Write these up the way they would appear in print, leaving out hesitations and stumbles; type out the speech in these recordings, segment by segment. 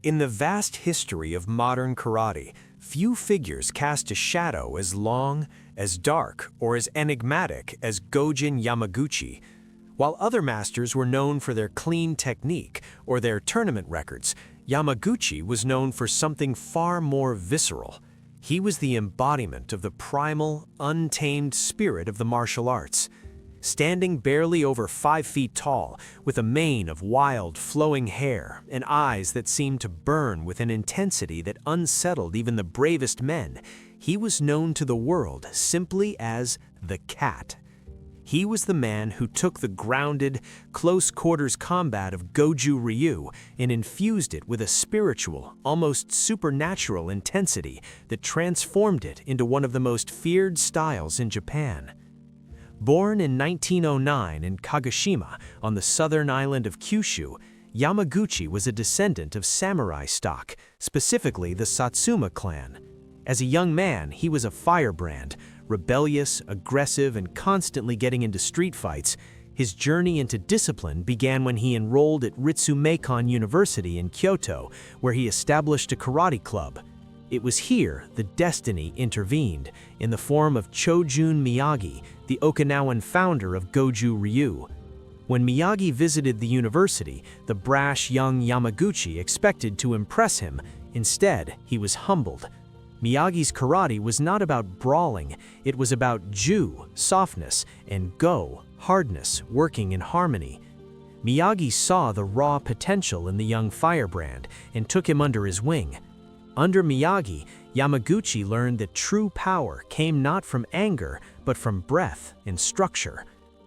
In the vast history of modern karate, few figures cast a shadow as long, as dark, or as enigmatic as Gōgen Yamaguchi. While other masters were known for their clean technique or their tournament records, Yamaguchi was known for something far more visceral. He was the embodiment of the primal, untamed spirit of the martial arts. Standing barely over 5 feet tall, with a mane of wild, flowing hair and eyes that seemed to burn with an intensity that unsettled even the bravest men, he was known to the world simply as the Cat. He was the man who took the grounded, close-quarters combat of Goju-Ryu and infused it with a spiritual, almost supernatural intensity that transformed it into one of the most feared styles in Japan. Born in 1909 in Kagoshima on the southern island of Kyushu, Yamaguchi was a descendant of samurai stock, specifically the Satsuma clan. As a young man, he was a firebrand, rebellious, aggressive, and constantly getting into street fights. His journey into discipline began when he enrolled at Ritsumeikan University in Kyoto, where he established a karate club. It was here the destiny intervened, in the form of Chōjun Miyagi, the Okinawan founder of Goju-Ryu. When Miyagi visited the university, the brash young Yamaguchi expected to impress him. Instead, he was humbled. Miyagi's karate was not about brawling, it was about ju, softness, and go, hardness, working in harmony. Miyagi saw the raw potential in the young firebrand and took him under his wing. Under Miyagi, Yamaguchi learned that true power came not from anger, but from breath and structure.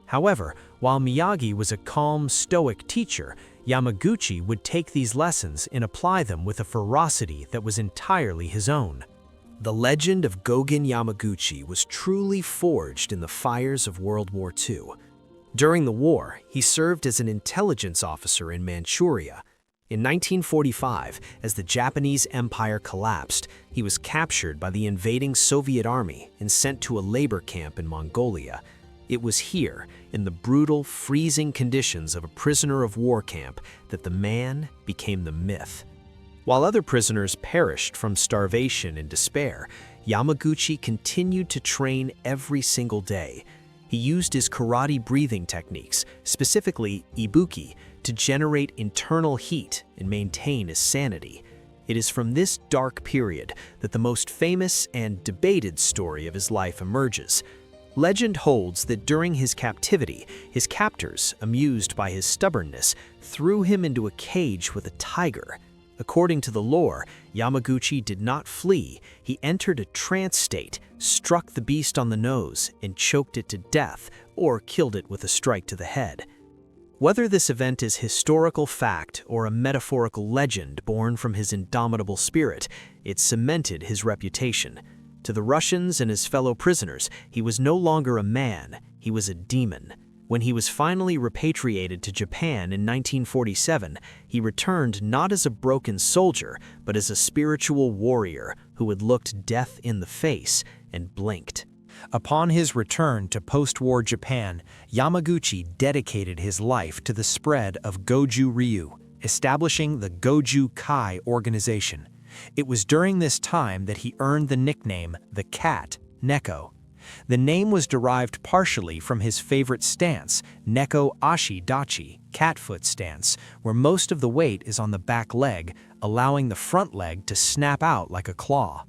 However, while Miyagi was a calm, stoic teacher, Yamaguchi would take these lessons and apply them with a ferocity that was entirely his own. The legend of Gōgen Yamaguchi was truly forged in the fires of World War II. During the war, he served as an intelligence officer in Manchuria. In 1945, as the Japanese Empire collapsed, he was captured by the invading Soviet army and sent to a labor camp in Mongolia. It was here, in the brutal, freezing conditions of a prisoner of war camp, that the man became the myth. While other prisoners perished from starvation and despair, Yamaguchi continued to train every single day. He used his karate breathing techniques, specifically ibuki, to generate internal heat and maintain his sanity. It is from this dark period that the most famous and debated story of his life emerges. Legend holds that during his captivity, his captors, amused by his stubbornness, threw him into a cage with a tiger. According to the lore, Yamaguchi did not flee. He entered a trance state, struck the beast on the nose, and choked it to death, or killed it with a strike to the head. Whether this event is historical fact or a metaphorical legend born from his indomitable spirit, it cemented his reputation. To the Russians and his fellow prisoners, he was no longer a man, he was a demon. When he was finally repatriated to Japan in 1947, he returned not as a broken soldier, but as a spiritual warrior who had looked death in the face and blinked. Upon his return to post-war Japan, Yamaguchi dedicated his life to the spread of Goju-Ryu, establishing the Goju Kai organization. It was during this time that he earned the nickname the Cat, Neko. The name was derived partially from his favorite stance, Neko Ashi Dachi, catfoot stance, where most of the weight is on the back leg, allowing the front leg to snap out like a claw.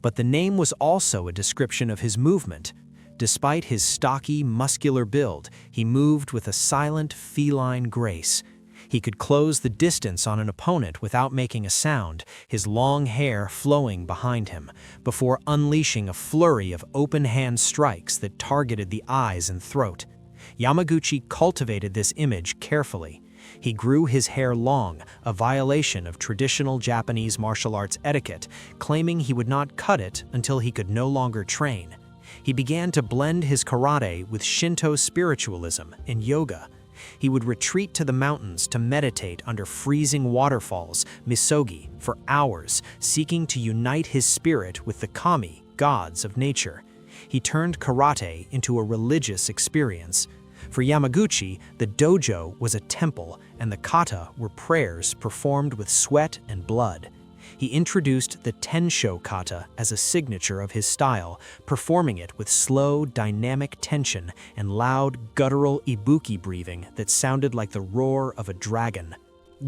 But the name was also a description of his movement. Despite his stocky, muscular build, he moved with a silent, feline grace. He could close the distance on an opponent without making a sound, his long hair flowing behind him, before unleashing a flurry of open-hand strikes that targeted the eyes and throat. Yamaguchi cultivated this image carefully. He grew his hair long, a violation of traditional Japanese martial arts etiquette, claiming he would not cut it until he could no longer train. He began to blend his karate with Shinto spiritualism and yoga. He would retreat to the mountains to meditate under freezing waterfalls, misogi, for hours, seeking to unite his spirit with the kami, gods of nature. He turned karate into a religious experience. For Yamaguchi, the dojo was a temple, and the kata were prayers performed with sweat and blood. He introduced the Tensho kata as a signature of his style, performing it with slow, dynamic tension and loud, guttural ibuki breathing that sounded like the roar of a dragon.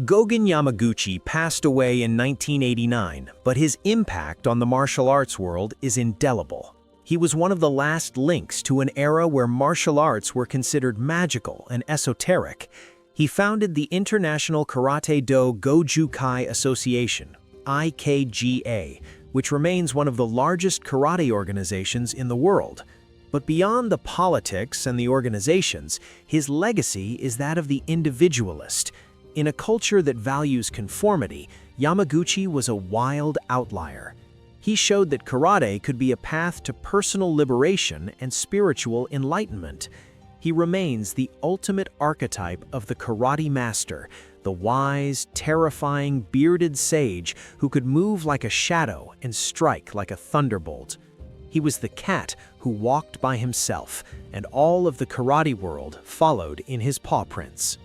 Gōgen Yamaguchi passed away in 1989, but his impact on the martial arts world is indelible. He was one of the last links to an era where martial arts were considered magical and esoteric. He founded the International Karate-Do Goju-Kai Association, IKGA, which remains one of the largest karate organizations in the world. But beyond the politics and the organizations, his legacy is that of the individualist. In a culture that values conformity, Yamaguchi was a wild outlier. He showed that karate could be a path to personal liberation and spiritual enlightenment. He remains the ultimate archetype of the karate master, the wise, terrifying, bearded sage who could move like a shadow and strike like a thunderbolt. He was the cat who walked by himself, and all of the karate world followed in his paw prints.